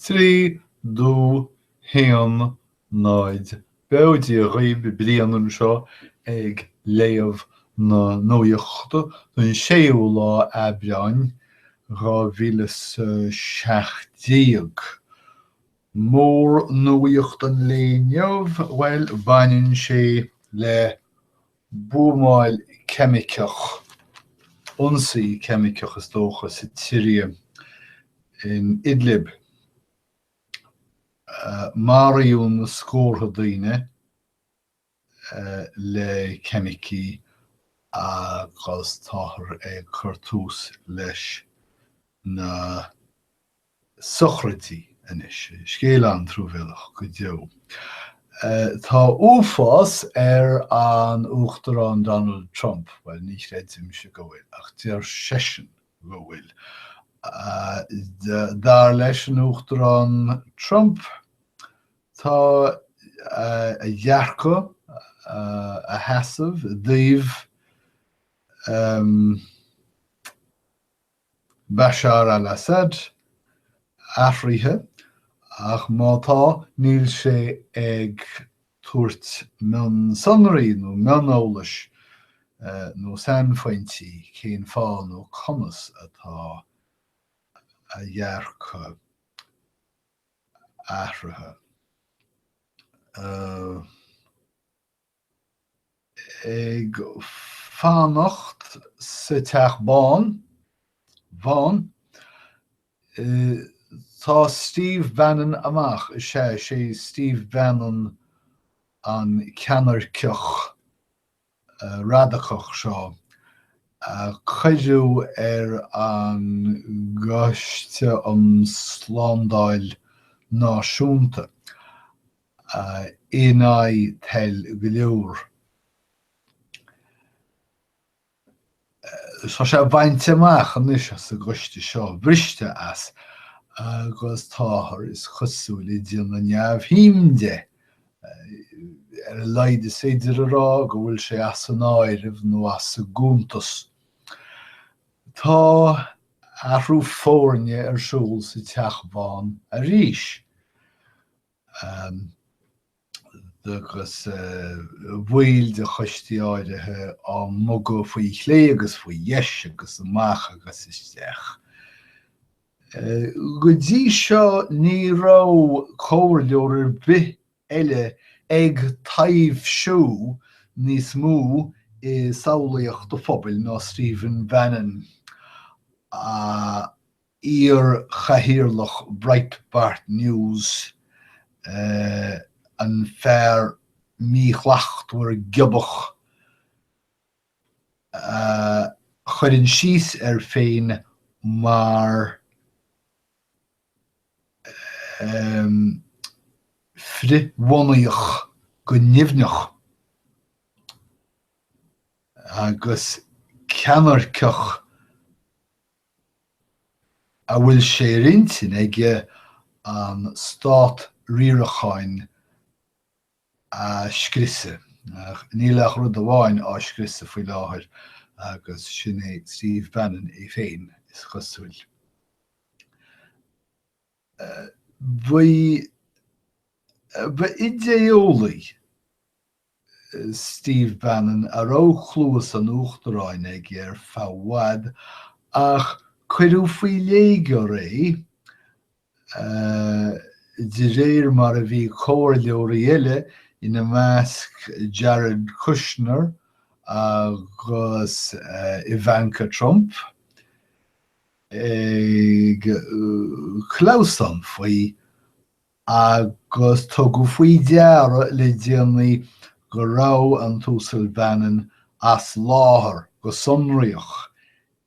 trí dú héan náid bedí a riomh blianann seo ag léamh na nuachte don séú lá aibreáin dhá mhíle seachtdíag. Mór nuacht an léinneamh well baineann sé le búmáil ceimiceach, ionsaí ceimiceach is dócha sa tíre in Idlib. Máraíonn na scórtha daoine le ceimicí agus táthar ag chuir tús leis na sochraidí inis, scéalan trúbhéalach go deo. Tá uafás an uachtarán Donald Trump, well ní réidim se go bhfuil, ach deir sesin go bhfuil. Dar leis an uachtarán Trump tá a dhearca a heasamh daobh Bashar al-Assad athraithe ach mátá níl sé ag tuairt mewn sonraí nó mewnolalas nó sanphaintí cén fáil nó conas atá a dhearca athraithe. Ag fánacht sa teach bán, tá Steve Bannon amach sé Steve Bannon an ceannarceach radacach seo a chuidiú an gcoiste slándáil náisiúnta éanaí tel go leor. Tá sé bhaint amach anois sa gcoiste seo, bhriste as agus táthar is chosúil i dtí na neamhshíimde ar a laghad is éidir a rá go bhfuil sé as an áireamh nó as a gúntas. Tá athrú fórne ar siúl sa teach bán a rís. Agus bhuail de chuistí áirithe an mugad faoi chlé agus faoi dheis agus amach agus isteach. Go dtí seo ní rá comhair leor ar bith eile ag taobh siú níos mó i samhlaíocht do phobal ná Stephen Bannon ír chathaoirleach Breitbart News an fearr míchhlachtúir gibbeach chuireann síos ar féin mar frithbhunaíoch go nimhneach agus ceannarceach a bhfuil sé rinsinn ige an stát riaracháin a scriosadh. Níl rud amháin á scriosadh faoi láthair agus sin é Steve Bannon é féin is chosúil. Bhí idéolaí Steve Bannon a rá chlúas an uachtaráin ag ar fámhaid ach cuireadh faoi léige ré de réir mar a bhí comhair leor eile ina measc Jared Kushner agus Ivanka Trump ag chlóstan faoi agus tugadh faoi deara le déanaí go raibh an túsal Bannon as láthair go sonraíoch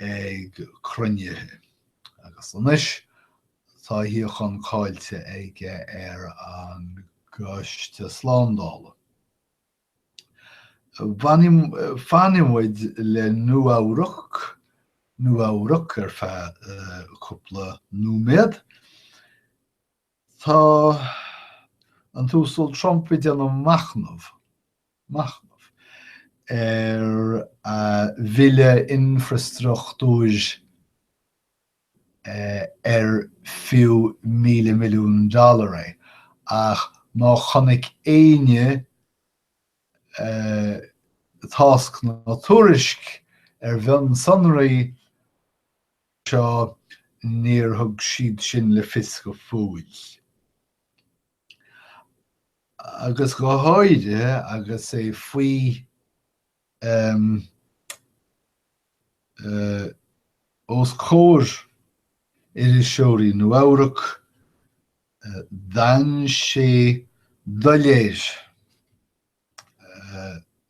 ag cruinnithe. Agus anois tá híoch an cáilte aige ar an gcoiste slándála. Fanimid le nuamhrach ar feadh cúpla nóiméad. Tá an túsal Trump ide an machnamh ar mhíle infrastruchtúis ar fiú milliún dollar ach má chonig éine task na tuirisk bhean sonraí seo níor thug siad sin le fios go fúil. Agus go háide agus é faoi os cóir is seoirí nuamhrach dan sé doléir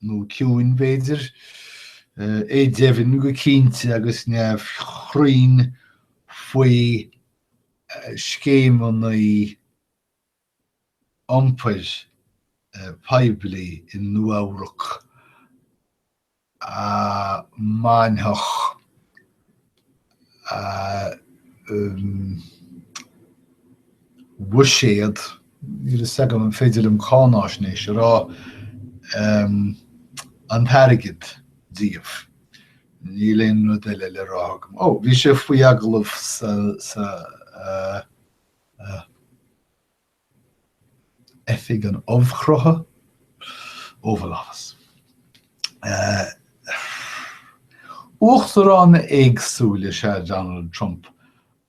nó ciúin beidir é deimhin go cinnte agus neamh chroin faoi scéimhanaí iompair poiblí in nuamhrach a mainthach bhuiséad níl is sagam an féidir am cánáisnéis rá an thargid díobh. Níl aon rud eile le ráthagam. Bhí sé faoi aglah sa effig an ofchrotha óbhalachas. Uachtarán éagsúla sé Donald Trump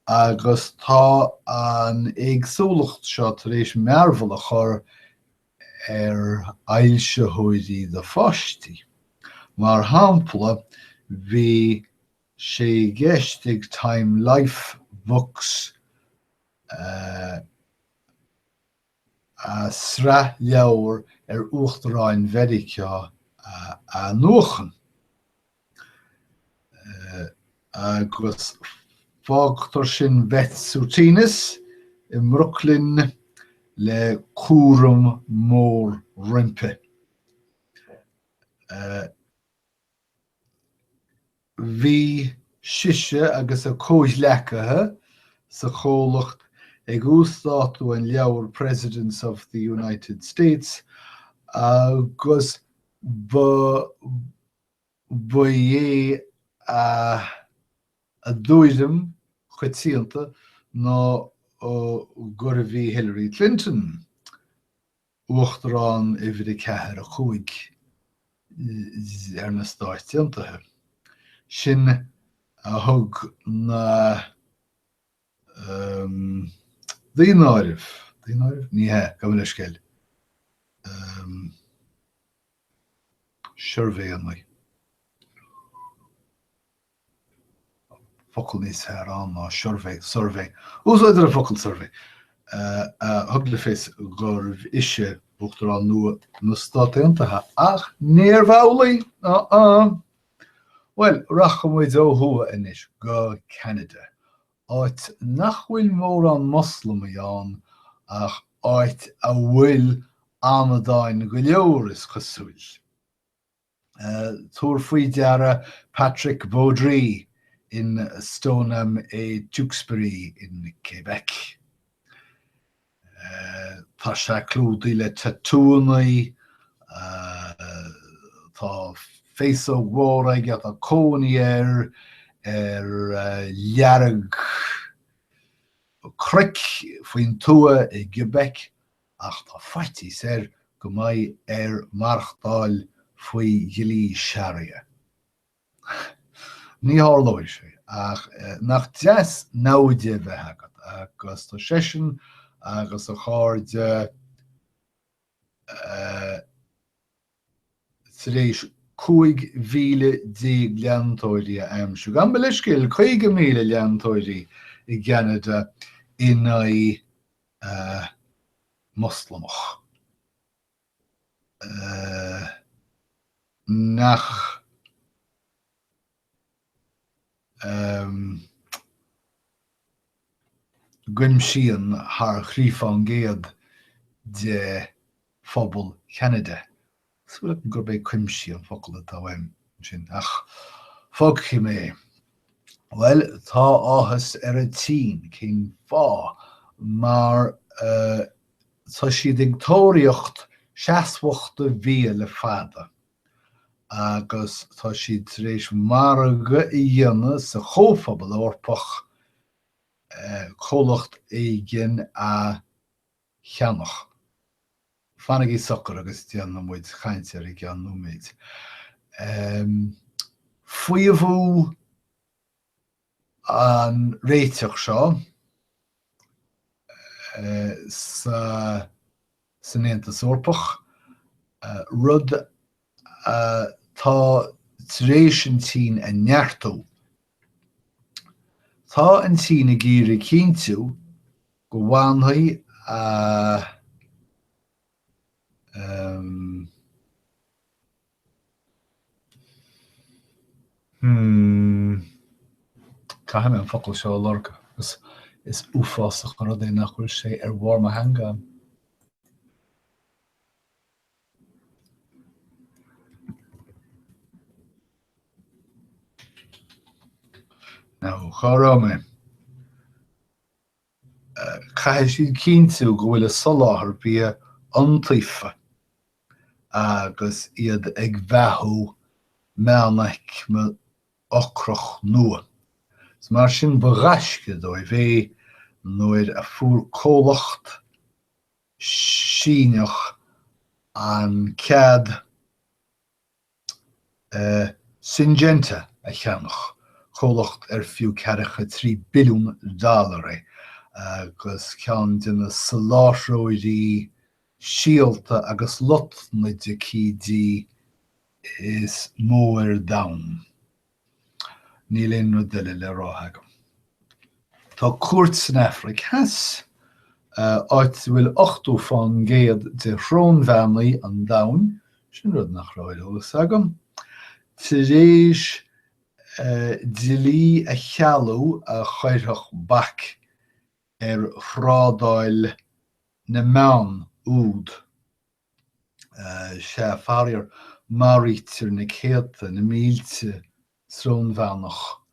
agus tá an éagsúlacht seo tar éis mearbhall a chur ailse thuirí de pháistí. Mar hampla bhí sé geistig Time Life books a sra leabhar uachtaráin Mheiriceá a nuachan. Agus fágtar sin Beth Sútínas I Mbrooklyn le cúram mór rimpe. Bhí siise agus a cóis lecathe sa chomhlacht ag úsáidú an leabhar Presidents of the United States agus ba é a dúidem chuitianta ná gur bhí Hillary Clinton uachtarán I bhí cethir a chuig na stáitiantathe. Sin a thug na dínáirih níthe go bhfuil scéil survey an mé. Focal níos an ná survey. Ús idir a focal survey. Thug le fés gur ise uachtarán nua na stáitiantathe ach níor bhabhlaí Well, racham ó thua inis go Canada. Áit nach bhfuil mór an Muslim an ach áit a bhfuil amadáin go leor is cosúil. Túr faoi deara Patrick Baudry in Stoneham Tewkesbury in Quebec. Tá sé clúdaí le tatúnaí tá féasa mhór ag a cónaí learg cric faoin tua I Quebec ach tá faitís go mbeidh marachtáil faoi dhílí Sharia. Ní tharlóidh sé ach nach deas náide bheith agat agus tá sé sin agus a cháirde éis 5,000 leantóirí a aimsú. Gan beliscil 5,000 leantóirí I Canada inai Muslimach. Nach grimsíon haar chrífán géad de phobal Canada. Súla gur bé cuimsíon focail atá bhaim sin ach fog mé. Well, tá áthas a tí cén fá mar tá siad ag tóiríocht seasamhachta bhí le fada. Agus tá siad rééis marga I dhéanamh sa chóphobal orpach cholacht éigen a cheannach. Fannig í socar agus déanana muid chaintear I gan nóméid. Fuiamhú an réiteach seo sa Néantas Eorpach rud tá tréis an tí a neartú. Tá an tí a gíre cíntiú go bhhainthaí Caithim an focail seo lorca, agus is uafásach an rud é nach bhfuil sé bharr a hangam. Now, chárá Caithfidh siad cinntiú go bhfuil a soláthar bia an-taife agus iad ag bheathú meánach me ocrach nua. So mar sin bhreisce dóibh é nuair a fuair cólacht síneach an cead Syngenta a cheannach. Cólacht fiú ceachacha $3 billion agus ceann duna soláthróidí síolta agus lotnaide cídí is mór dam. Níl aon rud eile le ráthagam. Tá cuairt san Afraic heas áit bhfuil 8 fan géad de Hrón family an domhan, sin rud nach ráidolalas agam. Tar éis dilí a chealú a chaireach bac chrádáil na meán úd. Se fáir marítir na céalta na mílte srónbheannach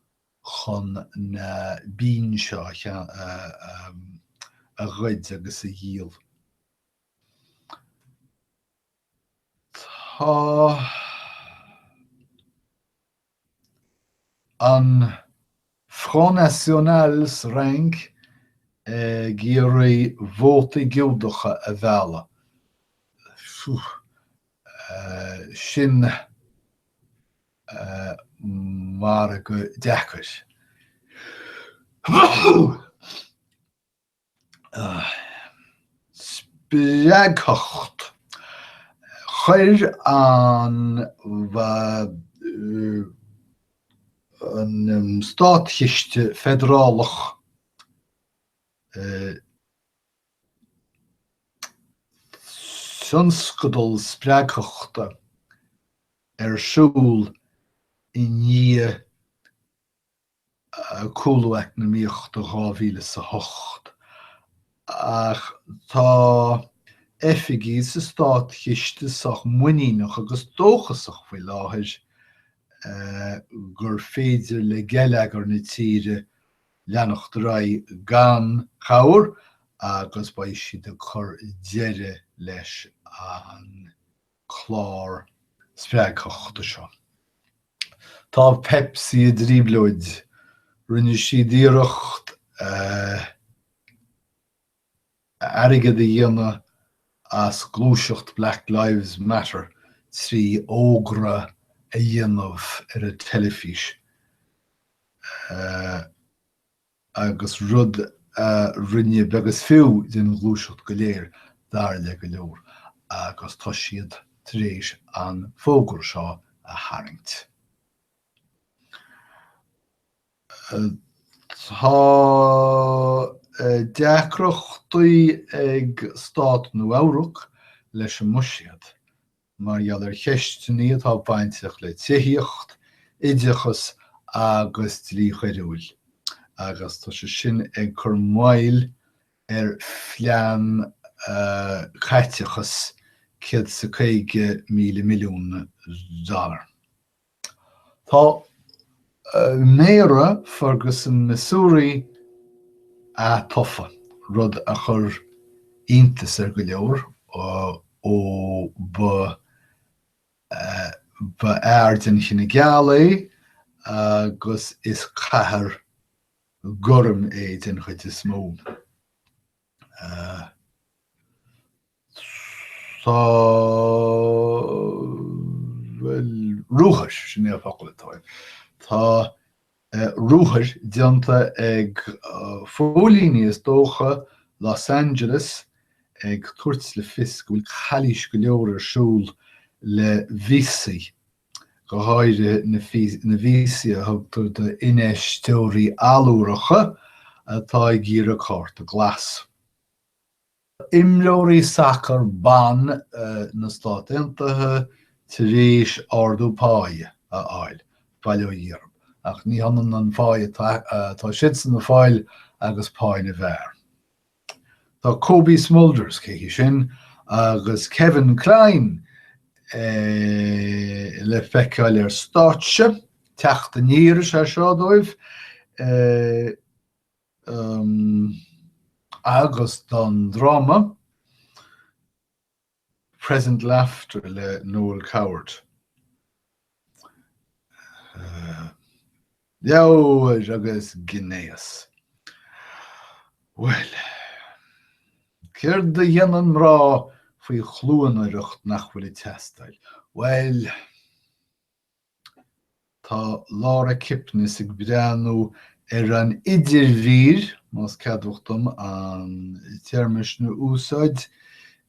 chun na bín seo a ghuid agus a díal. Tá an Front National's rank géirí vóta giúdacha a bheala. Sin mar go deachar. Spreaghocht. Chuir an stáitthiste federálach sunscadal spreaghochta siúl I ní cúlaic na míochta 2008. Ach tá effigí sa stáitthiste sach muíneach agus dóchasach faoi láthir gur féidir le geilleagar na tíre leannacht rá gan chabhar agus ba siad a chur deire leis an chlár spreaghochta seo. Tá Pepsi a dríblóid rinne siad iirecht airgid a dhéanamh as glúiseacht Black Lives Matter trí ógra a dhéanamh a telefís. Agus rud rinne begus fiú den glúiseacht go léir dar le go leor agus tá siad tar éis an fógra seo a haingt. Tá deacrochtaí ag Stát nó Eabhrac leis an muisiad, mar gheall cheistení atá bainteach le tithíocht, idiachas agus dlí chuireúil. Agus tá sé sin ag chur máil phlean caiteachas $150 milliún. Tá méara Ferguson, Missouri a tofa rud a chur iontas go leor ó ba aird in sin geala agus is chathair gorm den chuid is smó. Rúchar sin é focailtáid. Tá rúchar dianta ag fólíní is dócha Los Angeles ag tuairt le fios go bhfuil chailís go leor arsúl le vísaí go háire na vísaí a thugtar de inéistóirí alúracha atá ag gíre cáirta glas. Imreoirí sacr ban na Stát Untaithe tar éis ardú páille a áil bailú dhéarb. Ach ní hanan an fáil tá siad san na fáil agus páin a bhar. Tá Kobe Smulders cé sin agus Kevin Klein le feiceáil ar stáitse teachta níire sé seádóibh agus don drama Present Laughter le Noel Coward. Leabhar agus Gnéas. Well, céir de dhéanaan rá faoi chlúanaireacht nach bhfuil testáil. Well, tá Laura Kipnis ag breanú ar an idirmhír, más cadúchtam an teirmis na úsáid,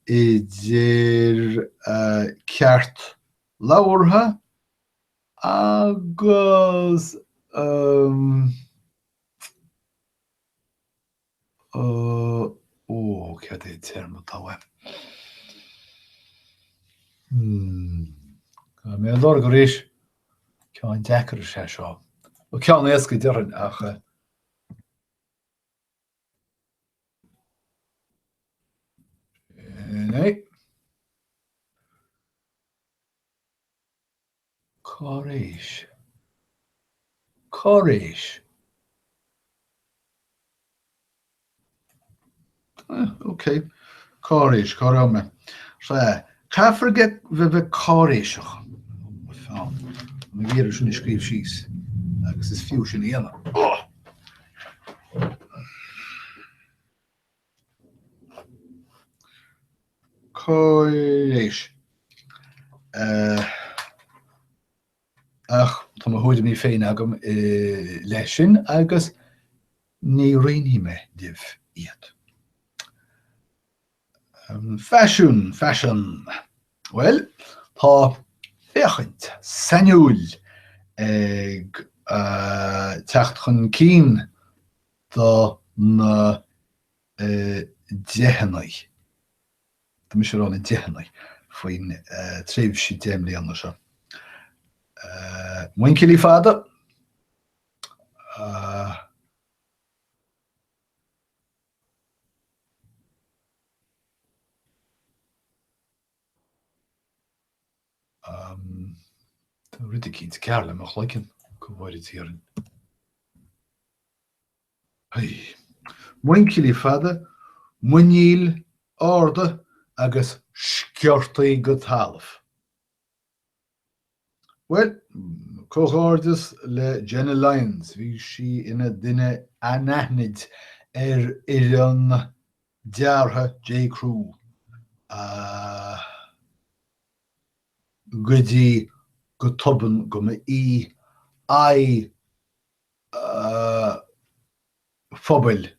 idir ceart lábhartha agus cead é teirme táha. Mé an dóir go rééis ceann deacair sé seo. Ceann éas go dearann ach nee. Coréis. Okay. Coréis, me. Cafarge bheith coréiseach. Na bhíar sin scríb síos. Agus is fiú sin éana. Coréis. Ach, tá thuide mí féin agam leis sin agus ní roiní me dibh iad. Fashion. Well, tá féchaint sanúil ag teacht chun cín do na dehannaí. Tá mis rá na dehannaí faoin tréimhsí déimlí anna seo. Muincilí fada tá rud cínt cearla a chloicin go bhhaid tíaran. Muincilí fada, muiníl árda agus sceortaí go talamh. Well, cóchárdas le Jenna Lyons, bhí si ina duine anaithniid ar an deartha J. Crew. Gudí go toban go ma phobail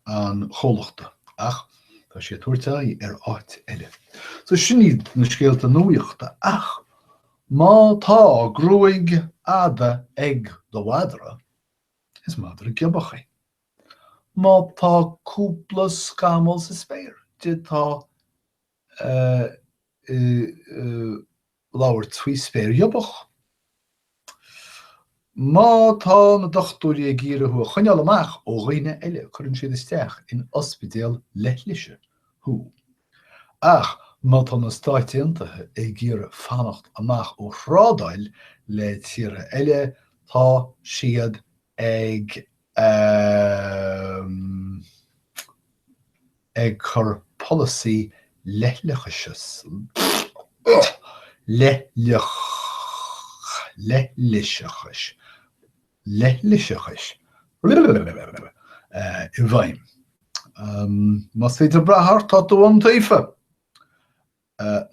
an cholachta. Ach, tá sé tuairteáí ar áit eile. So sin na scéalta nuaíochta. Ach, má tá grúig ada ag do bhadra, is madra ceabacha. Má tá cúpla scamol sa spéir, de tá láir trí spéir jobach. Má tá na dochtúirí ag gíre thu chuineáil amach ó ghaoine eile chuann siad isteach in ospidéal leithliise thu. Ach, má tá na Stáit Untaithe ag gíre fannacht amach ó shrádáil le tíre eile tá siad ag chur policy leithlichais. Leithliseachais. I bhaim. Mas féidir brethart tá tú an taoife.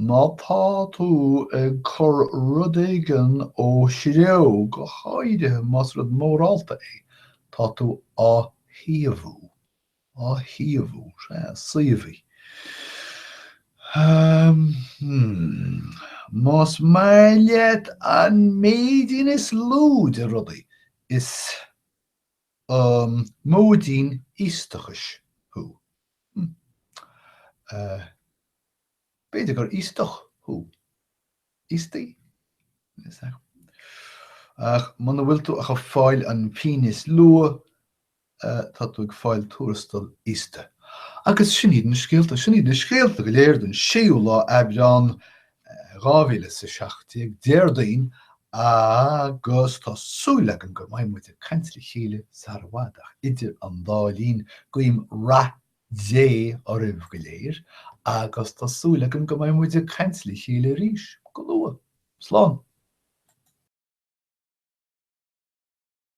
Má tá tú ag chur rud éigean ó sireó go háide mas rud mórálta é. Tá tú á thaobhú. Á thaobhú, suíomhaí. Mas mailet an méidin is lúd a rudaí is módín ístachas hú. Beidir gur ístach hú. Ístaí? Ach, mana bhfuil tú a fáil an penis lua, tá tú ag fáil túrastal ísta. Agus sin iad na scéalta go léir den séú lá aibreán rámhíle sa seachtaí ag déirdaoin agus tásúla an go mbeidh muid a caintla chéile sa bhádach idir an dálín goim ra dé á ribh go léir agus tásúla an go mbeidh muid a caintla chéile ríis go lua. Slán.